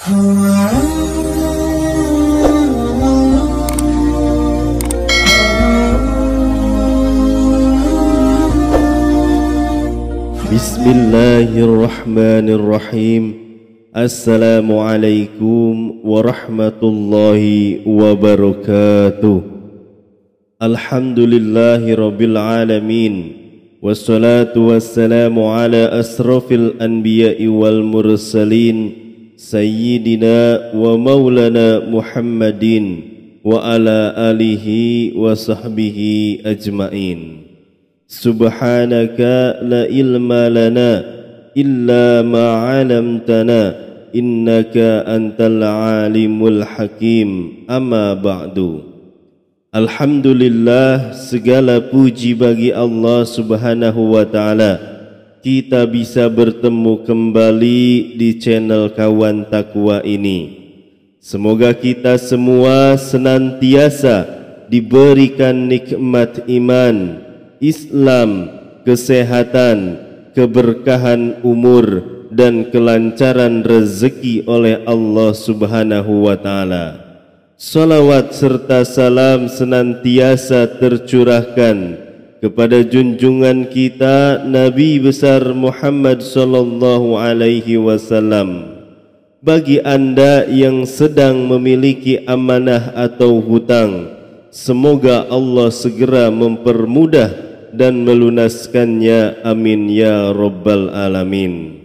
Bismillahirrahmanirrahim. Assalamualaikum warahmatullahi wabarakatuh. Alhamdulillahi rabbil alamin. Wassalatu wassalamu ala asrafil anbiya'i wal mursalin, Sayyidina wa maulana Muhammadin wa ala alihi wa sahbihi ajma'in. Subhanaka la ilma lana illa ma 'allamtana innaka antal alimul hakim. Amma ba'du. Alhamdulillah, segala puji bagi Allah Subhanahu wa ta'ala. Kita bisa bertemu kembali di channel Kawan Takwa ini. Semoga kita semua senantiasa diberikan nikmat iman, Islam, kesehatan, keberkahan umur dan kelancaran rezeki oleh Allah Subhanahu wa ta'ala. Salawat serta salam senantiasa tercurahkan kepada junjungan kita Nabi besar Muhammad sallallahu alaihi wasallam. Bagi anda yang sedang memiliki amanah atau hutang, semoga Allah segera mempermudah dan melunaskannya, amin ya rabbal alamin.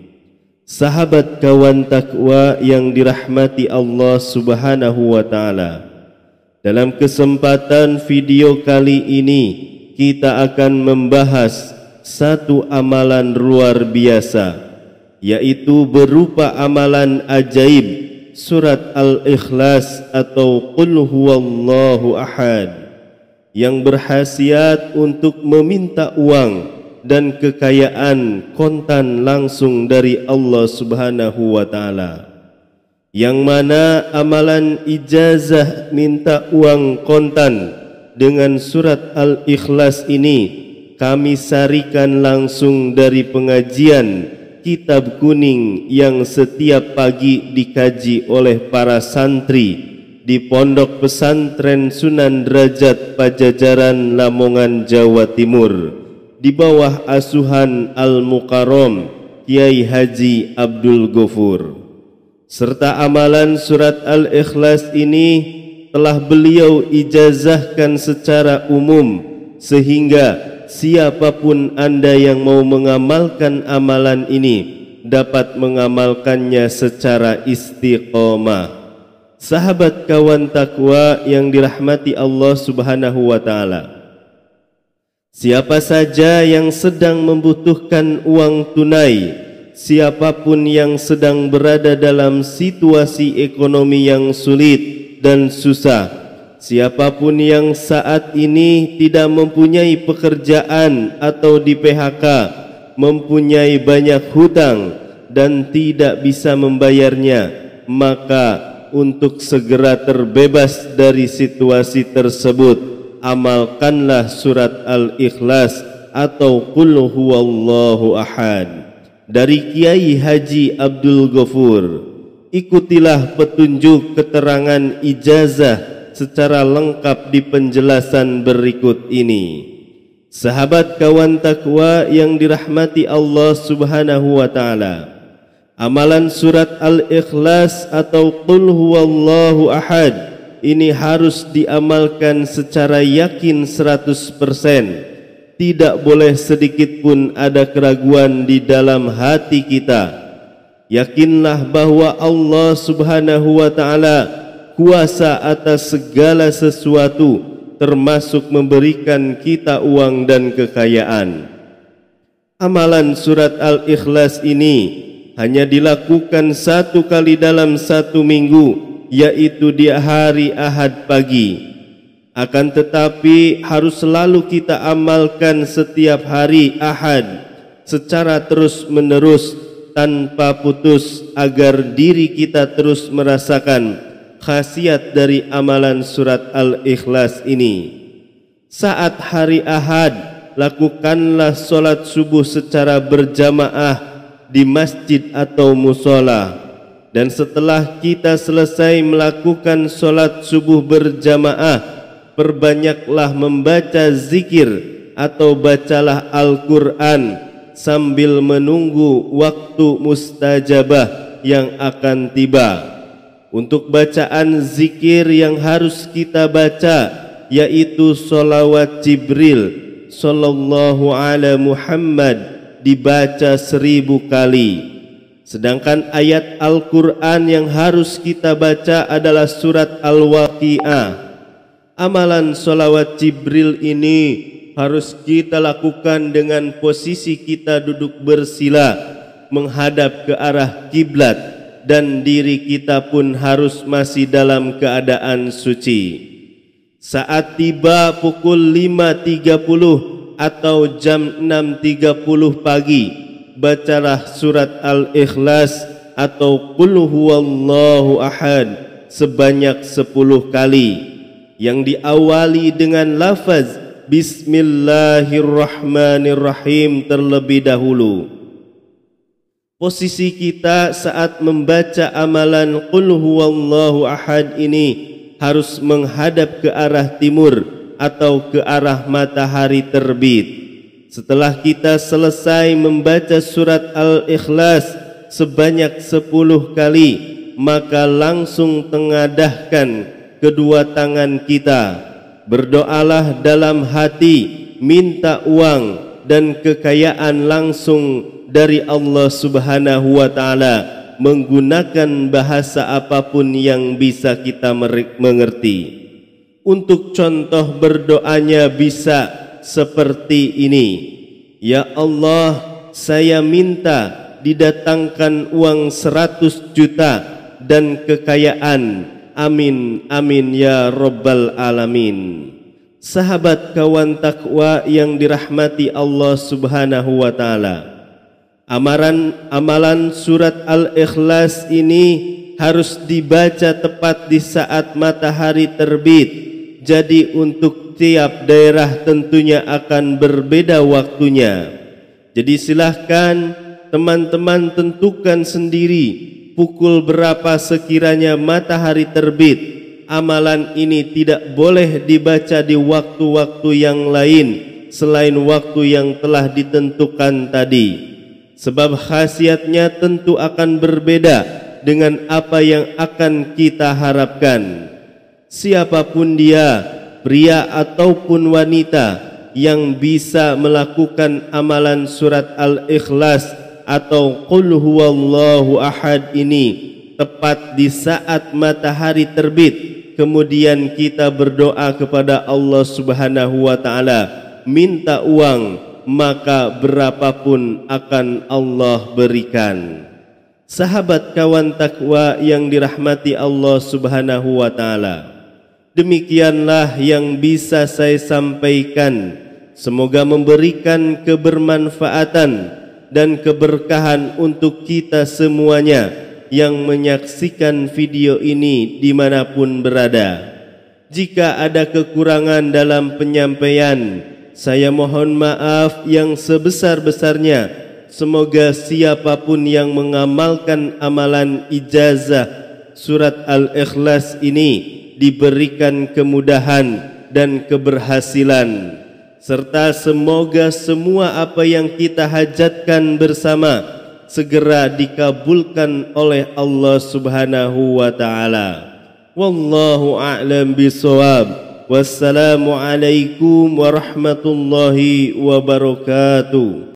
Sahabat Kawan Takwa yang dirahmati Allah Subhanahu wa ta'ala, dalam kesempatan video kali ini kita akan membahas satu amalan luar biasa, yaitu berupa amalan ajaib surat Al-Ikhlas atau Qul huwallahu ahad, yang berkhasiat untuk meminta uang dan kekayaan kontan langsung dari Allah Subhanahu wa ta'ala. Yang mana amalan ijazah minta uang kontan dengan surat Al-Ikhlas ini kami sarikan langsung dari pengajian Kitab Kuning yang setiap pagi dikaji oleh para santri di Pondok Pesantren Sunan Derajat Pajajaran, Lamongan, Jawa Timur, di bawah asuhan Al-Mukarram Kiai Haji Abdul Ghafur. Serta amalan surat Al-Ikhlas ini telah beliau ijazahkan secara umum, sehingga siapapun anda yang mau mengamalkan amalan ini dapat mengamalkannya secara istiqomah. Sahabat Kawan Takwa yang dirahmati Allah Subhanahu wa ta'ala, siapa saja yang sedang membutuhkan uang tunai, siapapun yang sedang berada dalam situasi ekonomi yang sulit dan susah, siapapun yang saat ini tidak mempunyai pekerjaan atau di PHK, mempunyai banyak hutang dan tidak bisa membayarnya, maka untuk segera terbebas dari situasi tersebut, amalkanlah surat Al-Ikhlas atau Qul huwallahu ahad dari Kiai Haji Abdul Ghafur. Ikutilah petunjuk keterangan ijazah secara lengkap di penjelasan berikut ini. Sahabat Kawan Takwa yang dirahmati Allah Subhanahu wa ta'ala, amalan surat Al-Ikhlas atau Qul huwallahu ahad ini harus diamalkan secara yakin 100%. Tidak boleh sedikit pun ada keraguan di dalam hati kita. Yakinlah bahwa Allah Subhanahu wa ta'ala kuasa atas segala sesuatu, termasuk memberikan kita uang dan kekayaan. Amalan surat Al-Ikhlas ini hanya dilakukan satu kali dalam satu minggu, yaitu di hari Ahad pagi. Akan tetapi harus selalu kita amalkan setiap hari Ahad secara terus menerus tanpa putus, agar diri kita terus merasakan khasiat dari amalan surat Al-Ikhlas ini. Saat hari Ahad, lakukanlah solat subuh secara berjamaah di masjid atau musola. Dan setelah kita selesai melakukan sholat subuh berjamaah, perbanyaklah membaca zikir atau bacalah Al-Quran sambil menunggu waktu mustajabah yang akan tiba. Untuk bacaan zikir yang harus kita baca yaitu sholawat Jibril sallallahu ala Muhammad dibaca 1000 kali. Sedangkan ayat Al-Quran yang harus kita baca adalah surat Al-Waqi'ah. Amalan sholawat Jibril ini harus kita lakukan dengan posisi kita duduk bersila menghadap ke arah kiblat, dan diri kita pun harus masih dalam keadaan suci. Saat tiba pukul 5.30 atau jam 6.30 pagi, bacalah surat Al-Ikhlas atau Qul huwallahu ahad sebanyak 10 kali yang diawali dengan lafaz Bismillahirrahmanirrahim terlebih dahulu. Posisi kita saat membaca amalan Qul huwallahu ahad ini harus menghadap ke arah timur atau ke arah matahari terbit. Setelah kita selesai membaca surat Al-Ikhlas sebanyak 10 kali, maka langsung tengadahkan kedua tangan kita. Berdoalah dalam hati, minta uang dan kekayaan langsung dari Allah Subhanahu wa ta'ala menggunakan bahasa apapun yang bisa kita mengerti. Untuk contoh berdoanya bisa seperti ini: Ya Allah, saya minta didatangkan uang 100 juta dan kekayaan. Amin, amin ya Rabbal Alamin. Sahabat kawan takwa yang dirahmati Allah Subhanahu wa ta'ala, amalan surat Al-Ikhlas ini harus dibaca tepat di saat matahari terbit. Jadi untuk tiap daerah tentunya akan berbeda waktunya. Jadi silahkan teman-teman tentukan sendiri pukul berapa sekiranya matahari terbit. Amalan ini tidak boleh dibaca di waktu-waktu yang lain selain waktu yang telah ditentukan tadi, sebab khasiatnya tentu akan berbeda dengan apa yang akan kita harapkan. Siapapun dia, pria ataupun wanita, yang bisa melakukan amalan surat Al-Ikhlas atau Qul huwallahu ahad ini tepat di saat matahari terbit, kemudian kita berdoa kepada Allah Subhanahu wa ta'ala, minta uang, maka berapapun akan Allah berikan. Sahabat kawan takwa yang dirahmati Allah Subhanahu wa ta'ala, demikianlah yang bisa saya sampaikan. Semoga memberikan kebermanfaatan dan keberkahan untuk kita semuanya yang menyaksikan video ini dimanapun berada. Jika ada kekurangan dalam penyampaian, saya mohon maaf yang sebesar-besarnya. Semoga siapapun yang mengamalkan amalan ijazah surat Al-Ikhlas ini diberikan kemudahan dan keberhasilan, serta semoga semua apa yang kita hajatkan bersama segera dikabulkan oleh Allah Subhanahu wa ta'ala. Wallahu a'lam bishawab. Wassalamualaikum warahmatullahi wabarakatuh.